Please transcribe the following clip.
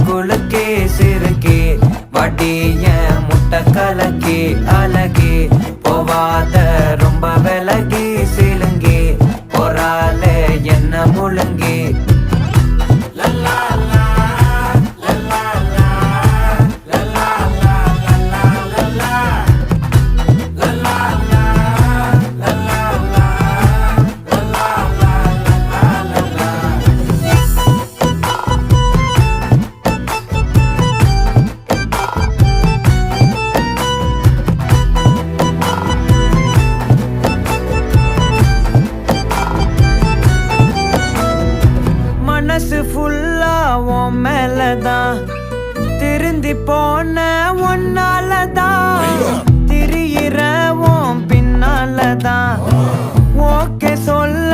குலுக்கி சிறுக்கி வடிய முட்டை கலக்கி அழகி போவாத ரொம்ப விலகி சிலுங்கி போறாலே என்ன முழுங்கி மனசு ஃபுல்லா உன் மேலதான் திருந்தி போன ஒன்னாலதான் திரியிற உன் பின்னாலதான் ஓகே சொல்ல